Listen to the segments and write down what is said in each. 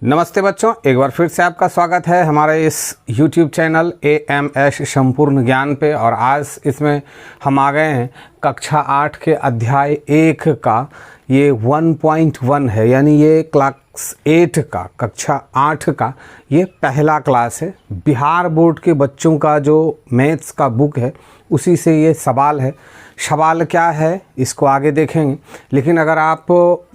नमस्ते बच्चों, एक बार फिर से आपका स्वागत है हमारे इस YouTube चैनल AMS संपूर्ण ज्ञान पे। और आज इसमें हम आ गए हैं कक्षा 8 के अध्याय 1 का ये 1.1 है, यानी ये क्लास 8 का कक्षा 8 का ये पहला क्लास है। बिहार बोर्ड के बच्चों का जो मैथ्स का बुक है उसी से ये सवाल है। सवाल क्या है इसको आगे देखेंगे, लेकिन अगर आप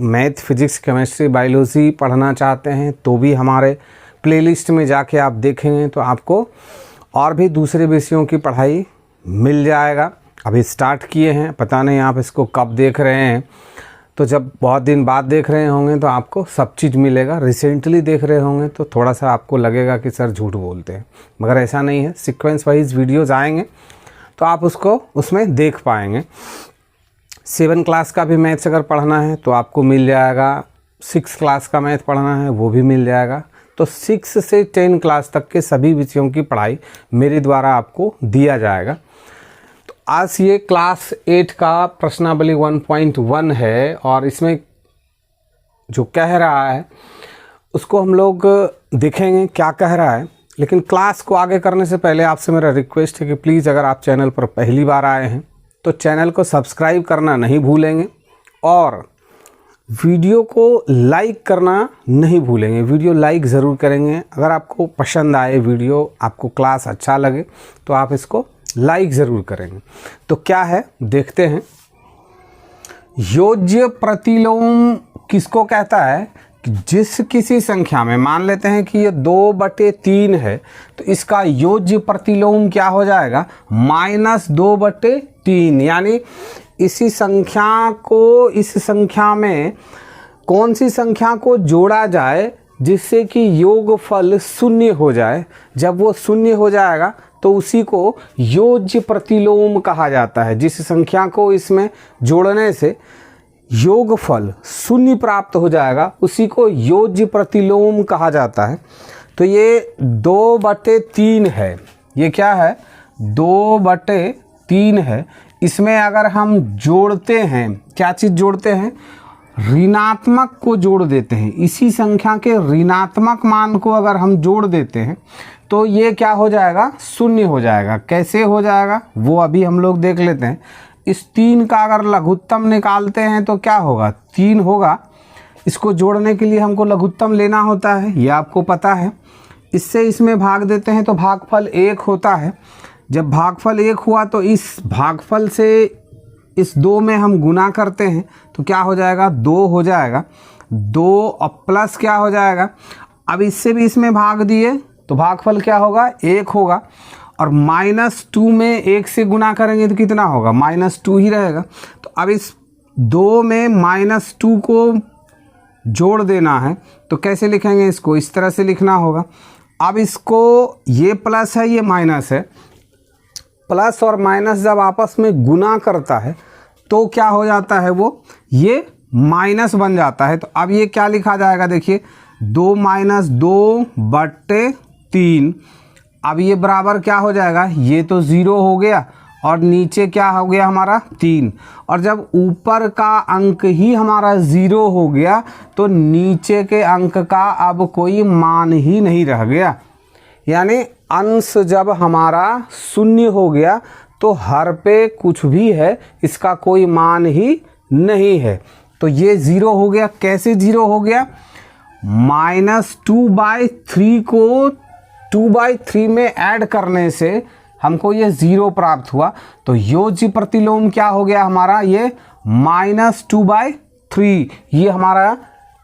मैथ, फिजिक्स, केमिस्ट्री, बायोलॉजी पढ़ना चाहते हैं तो भी हमारे प्लेलिस्ट में जाके आप देखेंगे तो आपको और भी दूसरे विषयों की पढ़ाई मिल जाएगा। अभी स्टार्ट किए हैं, पता नहीं आप इसको कब देख रहे हैं, तो जब बहुत दिन बाद देख रहे होंगे तो आपको सब चीज़ मिलेगा। रिसेंटली देख रहे होंगे तो थोड़ा सा आपको लगेगा कि सर झूठ बोलते हैं, मगर ऐसा नहीं है। सीक्वेंस वाइज वीडियोज़ आएंगे तो आप उसको उसमें देख पाएंगे। 7 क्लास का भी मैथ्स अगर पढ़ना है तो आपको मिल जाएगा। 6 क्लास का मैथ पढ़ना है वो भी मिल जाएगा। तो 6 से 10 क्लास तक के सभी विषयों की पढ़ाई मेरे द्वारा आपको दिया जाएगा। तो आज ये क्लास 8 का प्रश्नावली 1.1 है और इसमें जो कह रहा है उसको हम लोग देखेंगे क्या कह रहा है। लेकिन क्लास को आगे करने से पहले आपसे मेरा रिक्वेस्ट है कि प्लीज़ अगर आप चैनल पर पहली बार आए हैं तो चैनल को सब्सक्राइब करना नहीं भूलेंगे और वीडियो को लाइक करना नहीं भूलेंगे। वीडियो लाइक ज़रूर करेंगे। अगर आपको पसंद आए वीडियो, आपको क्लास अच्छा लगे तो आप इसको लाइक ज़रूर करेंगे। तो क्या है देखते हैं। योज्य प्रतिलोम किसको कहता है कि जिस किसी संख्या में, मान लेते हैं कि ये 2/3 है, तो इसका योज्य प्रतिलोम क्या हो जाएगा, -2/3। यानी इसी संख्या को, इस संख्या में कौन सी संख्या को जोड़ा जाए जिससे कि योगफल 0 हो जाए। जब वो 0 हो जाएगा तो उसी को योज्य प्रतिलोम कहा जाता है। जिस संख्या को इसमें जोड़ने से योगफल 0 प्राप्त हो जाएगा उसी को योज्य प्रतिलोम कहा जाता है। तो ये 2/3 है। ये क्या है, 2/3 है। इसमें अगर हम जोड़ते हैं, क्या चीज़ जोड़ते हैं, ऋणात्मक को जोड़ देते हैं। इसी संख्या के ऋणात्मक मान को अगर हम जोड़ देते हैं तो ये क्या हो जाएगा, 0 हो जाएगा। कैसे हो जाएगा वो अभी हम लोग देख लेते हैं। इस 3 का अगर लघुत्तम निकालते हैं तो क्या होगा, 3 होगा। इसको जोड़ने के लिए हमको लघुत्तम लेना होता है, ये आपको पता है। इससे इसमें भाग देते हैं तो भागफल 1 होता है। जब भागफल 1 हुआ तो इस भागफल से इस 2 में हम गुना करते हैं तो क्या हो जाएगा, 2 हो जाएगा। 2 और प्लस क्या हो जाएगा, अब इससे भी इसमें भाग दिए तो भागफल क्या होगा, 1 होगा। और -2 में 1 से गुना करेंगे तो कितना होगा, -2 ही रहेगा। तो अब इस 2 में -2 को जोड़ देना है तो कैसे लिखेंगे, इसको इस तरह से लिखना होगा। अब इसको, ये प्लस है ये माइनस है, प्लस और माइनस जब आपस में गुना करता है तो क्या हो जाता है, वो ये माइनस बन जाता है। तो अब ये क्या लिखा जाएगा, देखिए 2 - 2/3। अब ये बराबर क्या हो जाएगा, ये तो 0 हो गया और नीचे क्या हो गया हमारा 3। और जब ऊपर का अंक ही हमारा 0 हो गया तो नीचे के अंक का अब कोई मान ही नहीं रह गया। यानी अंश जब हमारा 0 हो गया तो हर पे कुछ भी है इसका कोई मान ही नहीं है। तो ये 0 हो गया। कैसे 0 हो गया, -2/3 को 2/3 में ऐड करने से हमको ये 0 प्राप्त हुआ। तो योज्य प्रतिलोम क्या हो गया हमारा, ये -2/3। ये हमारा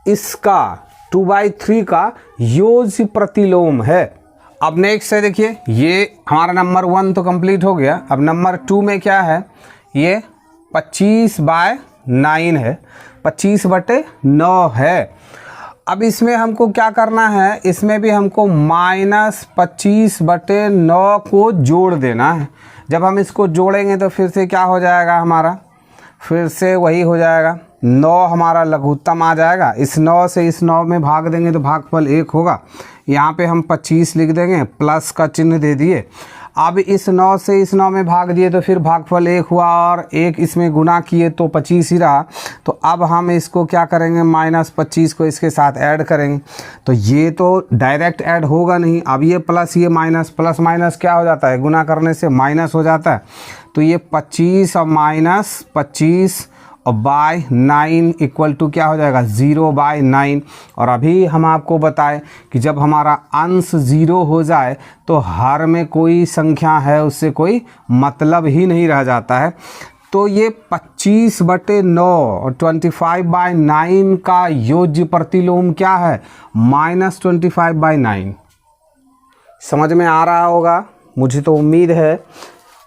इसका 2/3 का योज्य प्रतिलोम है। अब नेक्स्ट है, देखिए ये हमारा नंबर 1 तो कंप्लीट हो गया। अब नंबर 2 में क्या है, ये 25/9 है, 25/9 है। अब इसमें हमको क्या करना है, इसमें भी हमको -25/9 को जोड़ देना है। जब हम इसको जोड़ेंगे तो फिर से क्या हो जाएगा हमारा, फिर से वही हो जाएगा, 9 हमारा लघुत्तम आ जाएगा। इस 9 से इस 9 में भाग देंगे तो भागफल 1 होगा। यहाँ पे हम 25 लिख देंगे, प्लस का चिन्ह दे दिए। अब इस 9 से इस 9 में भाग दिए तो फिर भागफल 1 हुआ और 1 इसमें गुना किए तो 25 ही रहा। तो अब हम इसको क्या करेंगे, -25 को इसके साथ ऐड करेंगे। तो ये तो डायरेक्ट ऐड होगा नहीं, अब ये प्लस ये माइनस, प्लस माइनस क्या हो जाता है, गुना करने से माइनस हो जाता है। तो ये 25 और -25 और बाय 9 इक्वल टू क्या हो जाएगा, 0/9। और अभी हम आपको बताएं कि जब हमारा अंश 0 हो जाए तो हर में कोई संख्या है उससे कोई मतलब ही नहीं रह जाता है। तो ये 25/9 और 25/9 का योज्य प्रतिलोम क्या है, -25/9। समझ में आ रहा होगा, मुझे तो उम्मीद है।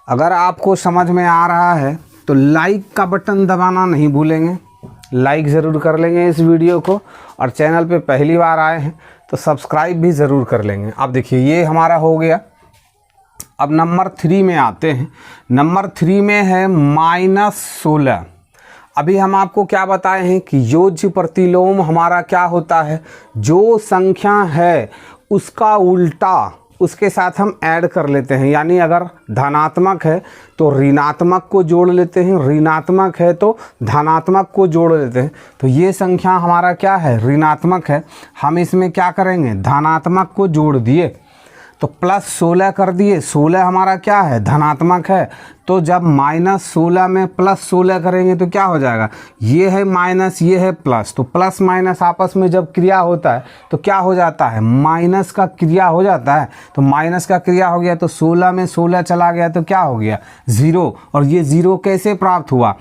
अगर आपको समझ में आ रहा है तो लाइक का बटन दबाना नहीं भूलेंगे, लाइक ज़रूर कर लेंगे इस वीडियो को, और चैनल पे पहली बार आए हैं तो सब्सक्राइब भी ज़रूर कर लेंगे। अब देखिए ये हमारा हो गया। अब नंबर 3 में आते हैं। नंबर 3 में है -16। अभी हम आपको क्या बताए हैं कि योज्य प्रतिलोम हमारा क्या होता है, जो संख्या है उसका उल्टा उसके साथ हम ऐड कर लेते हैं। यानी अगर धनात्मक है तो ऋणात्मक को जोड़ लेते हैं, ऋणात्मक है तो धनात्मक को जोड़ लेते हैं। तो ये संख्या हमारा क्या है, ऋणात्मक है, हम इसमें क्या करेंगे, धनात्मक को जोड़ दिए तो +16 कर दिए। 16 हमारा क्या है, धनात्मक है। तो जब -16 में +16 करेंगे तो क्या हो जाएगा, ये है माइनस ये है प्लस, तो प्लस माइनस आपस में जब क्रिया होता है तो क्या हो जाता है, माइनस का क्रिया हो जाता है। तो माइनस का क्रिया हो गया तो 16 में 16 चला गया तो क्या हो गया, 0। और ये 0 कैसे प्राप्त हुआ,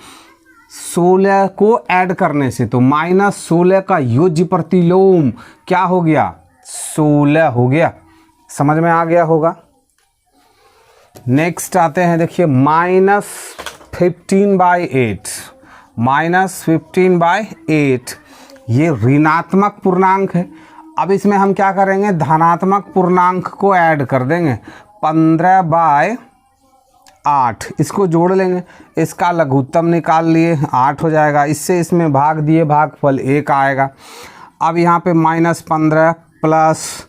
16 को ऐड करने से। तो -16 का योज्य प्रतिलोम क्या हो गया, 16 हो गया। समझ में आ गया होगा। नेक्स्ट आते हैं, देखिए -15/8। -15/8 ये ऋणात्मक पूर्णांक है। अब इसमें हम क्या करेंगे, धनात्मक पूर्णांक को ऐड कर देंगे, 15/8 इसको जोड़ लेंगे, इसका लघुत्तम निकाल लिए 8 हो जाएगा। इससे इसमें भाग दिए, भागफल 1 आएगा। अब यहाँ पे -15 प्लस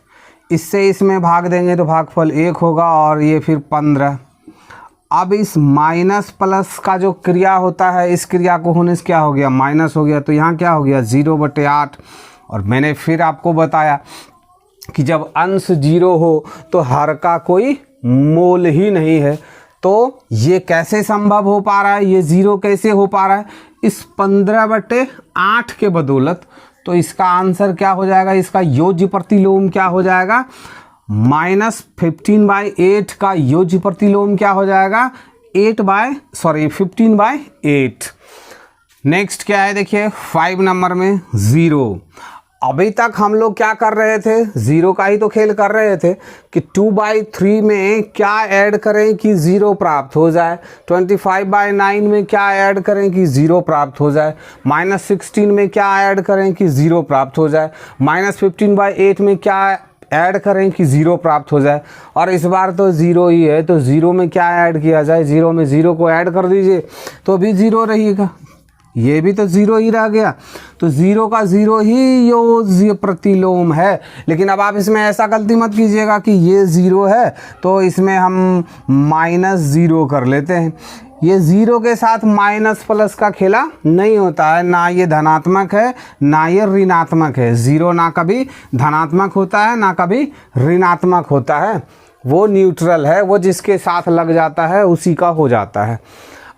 इससे इसमें भाग देंगे तो भागफल 1 होगा और ये फिर 15। अब इस माइनस प्लस का जो क्रिया होता है, इस क्रिया को होने से क्या हो गया, माइनस हो गया। तो यहाँ क्या हो गया, 0/8। और मैंने फिर आपको बताया कि जब अंश 0 हो तो हर का कोई मोल ही नहीं है। तो ये कैसे संभव हो पा रहा है, ये 0 कैसे हो पा रहा है, इस 15/8 के बदौलत। तो इसका आंसर क्या हो जाएगा, इसका योज्य प्रतिलोम क्या हो जाएगा, -15/8 का योज्य प्रतिलोम क्या हो जाएगा, 15/8। नेक्स्ट क्या है, देखिए 5 नंबर में 0। अभी तक हम लोग क्या कर रहे थे, 0 का ही तो खेल कर रहे थे कि 2/3 में क्या ऐड करें कि 0 प्राप्त हो जाए, 25/9 में क्या ऐड करें कि 0 प्राप्त हो जाए, -16 में क्या ऐड करें कि 0 प्राप्त हो जाए, -15/8 में क्या ऐड करें कि 0 प्राप्त हो जाए। और इस बार तो 0 ही है, तो 0 में क्या ऐड किया जाए, 0 में 0 को ऐड कर दीजिए तो भी 0 रहेगा, ये भी तो 0 ही रह गया। तो 0 का 0 ही योज्य प्रतिलोम है। लेकिन अब आप इसमें ऐसा गलती मत कीजिएगा कि ये 0 है तो इसमें हम -0 कर लेते हैं। ये 0 के साथ माइनस प्लस का खेला नहीं होता है, ना ये धनात्मक है ना ये ऋणात्मक है। 0 ना कभी धनात्मक होता है ना कभी ऋणात्मक होता है, वो न्यूट्रल है, वो जिसके साथ लग जाता है उसी का हो जाता है।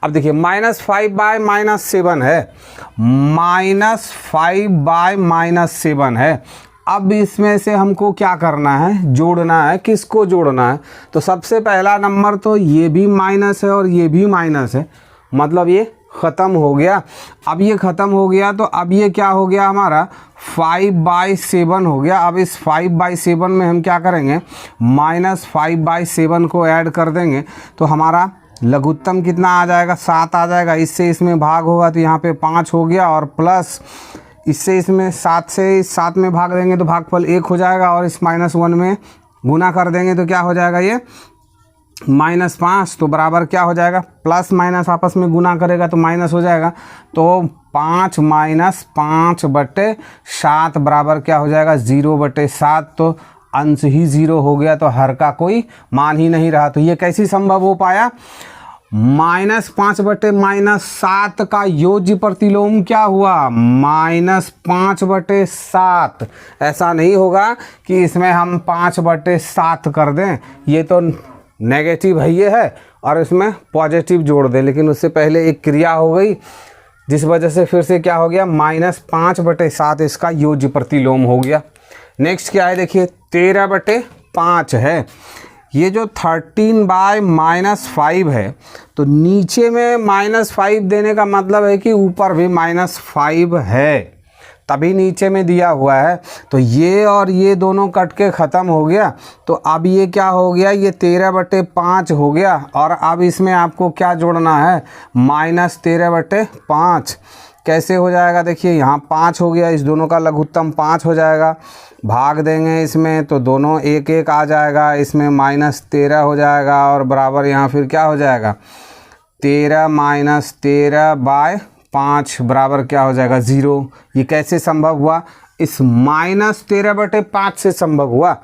अब देखिए -5/-7 है, -5/-7 है। अब इसमें से हमको क्या करना है, जोड़ना है। किसको जोड़ना है, तो सबसे पहला नंबर तो ये भी माइनस है और ये भी माइनस है, मतलब ये ख़त्म हो गया। अब ये ख़त्म हो गया तो अब ये क्या हो गया, हमारा 5/7 हो गया। अब इस 5/7 में हम क्या करेंगे, -5/7 को ऐड कर देंगे तो हमारा लघुत्तम कितना आ जाएगा, 7 आ जाएगा। इससे इसमें भाग होगा तो यहाँ पे 5 हो गया, और प्लस इससे इसमें 7 से 7 में भाग देंगे तो भागफल 1 हो जाएगा, और इस -1 में गुना कर देंगे तो क्या हो जाएगा, ये -5। तो बराबर क्या हो जाएगा, प्लस माइनस आपस में गुना करेगा तो माइनस हो जाएगा। तो 5 - 5/7 बराबर क्या हो जाएगा, 0/7। तो अंश ही 0 हो गया, तो हर का कोई मान ही नहीं रहा। तो ये कैसे संभव हो पाया? -5/-7 का योज्य प्रतिलोम क्या हुआ? -5/7। ऐसा नहीं होगा कि इसमें हम 5/7 कर दें, ये तो नेगेटिव है ये है, और इसमें पॉजिटिव जोड़ दें, लेकिन उससे पहले एक क्रिया हो गई जिस वजह से फिर से क्या हो गया, -5/7 इसका योज्य प्रतिलोम हो गया। नेक्स्ट क्या है देखिए, 13/5 है। ये जो 13/-5 है, तो नीचे में -5 देने का मतलब है कि ऊपर भी -5 है, तभी नीचे में दिया हुआ है। तो ये और ये दोनों कट के ख़त्म हो गया, तो अब ये क्या हो गया, ये 13/5 हो गया। और अब इसमें आपको क्या जोड़ना है, -13/5। कैसे हो जाएगा देखिए, यहाँ 5 हो गया, इस दोनों का लघुत्तम 5 हो जाएगा, भाग देंगे इसमें तो दोनों 1-1 आ जाएगा, इसमें -13 हो जाएगा, और बराबर यहाँ फिर क्या हो जाएगा, 13 - 13/5 बराबर क्या हो जाएगा, 0। ये कैसे संभव हुआ? इस -13/5 से संभव हुआ।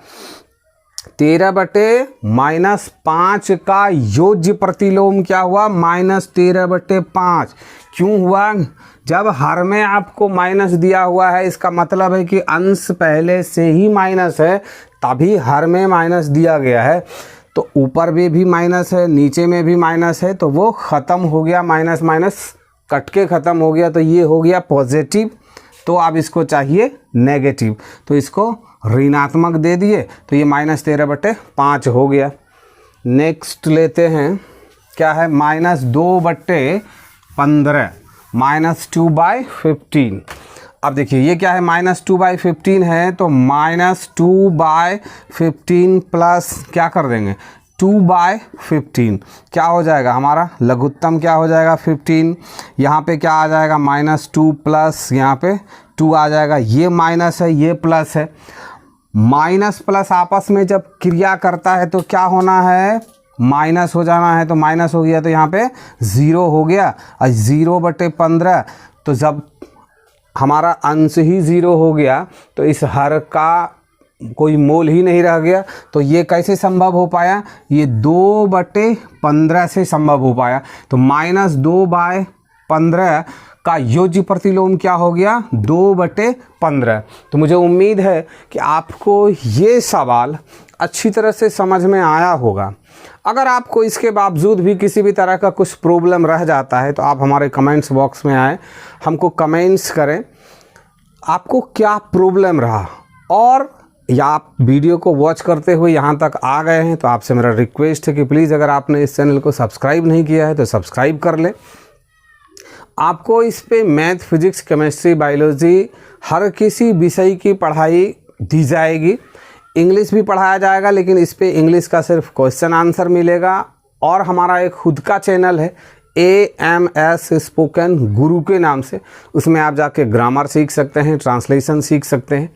13/-5 का योज्य प्रतिलोम क्या हुआ, -13/5। क्यों हुआ? जब हर में आपको माइनस दिया हुआ है, इसका मतलब है कि अंश पहले से ही माइनस है, तभी हर में माइनस दिया गया है। तो ऊपर में भी माइनस है, नीचे में भी माइनस है, तो वो ख़त्म हो गया, माइनस माइनस कट के ख़त्म हो गया, तो ये हो गया पॉजिटिव। तो अब इसको चाहिए नेगेटिव, तो इसको ऋणात्मक दे दिए, तो ये -13/5 हो गया। नेक्स्ट लेते हैं, क्या है, -2/15, -2/15। अब देखिए ये क्या है, -2/15 है, तो -2/15 प्लस क्या कर देंगे, 2/15 क्या हो जाएगा, हमारा लघुत्तम क्या हो जाएगा, 15। यहाँ पे क्या आ जाएगा, -2 प्लस यहाँ पे 2 आ जाएगा। ये माइनस है, ये प्लस है, माइनस प्लस आपस में जब क्रिया करता है तो क्या होना है, माइनस हो जाना है। तो माइनस हो गया, तो यहाँ पे 0 हो गया, और 0/15। तो जब हमारा अंश ही 0 हो गया, तो इस हर का कोई मोल ही नहीं रह गया। तो ये कैसे संभव हो पाया, ये 2/15 से संभव हो पाया। तो -2/15 का योज्य प्रतिलोम क्या हो गया, 2/15। तो मुझे उम्मीद है कि आपको ये सवाल अच्छी तरह से समझ में आया होगा। अगर आपको इसके बावजूद भी किसी भी तरह का कुछ प्रॉब्लम रह जाता है, तो आप हमारे कमेंट्स बॉक्स में आएँ, हमको कमेंट्स करें आपको क्या प्रॉब्लम रहा। और या आप वीडियो को वॉच करते हुए यहाँ तक आ गए हैं, तो आपसे मेरा रिक्वेस्ट है कि प्लीज़ अगर आपने इस चैनल को सब्सक्राइब नहीं किया है तो सब्सक्राइब कर लें। आपको इस पे मैथ, फिजिक्स, केमिस्ट्री, बायोलॉजी हर किसी विषय की पढ़ाई दी जाएगी। इंग्लिश भी पढ़ाया जाएगा, लेकिन इस पे इंग्लिश का सिर्फ क्वेश्चन आंसर मिलेगा। और हमारा एक खुद का चैनल है AMS स्पोकन गुरु के नाम से, उसमें आप जाके ग्रामर सीख सकते हैं, ट्रांसलेशन सीख सकते हैं।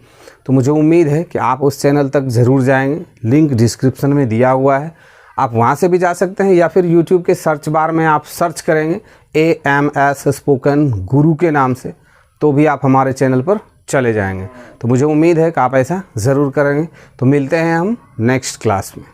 तो मुझे उम्मीद है कि आप उस चैनल तक ज़रूर जाएंगे, लिंक डिस्क्रिप्शन में दिया हुआ है, आप वहाँ से भी जा सकते हैं, या फिर YouTube के सर्च बार में आप सर्च करेंगे AMS स्पोकन गुरु के नाम से, तो भी आप हमारे चैनल पर चले जाएंगे। तो मुझे उम्मीद है कि आप ऐसा ज़रूर करेंगे। तो मिलते हैं हम नेक्स्ट क्लास में।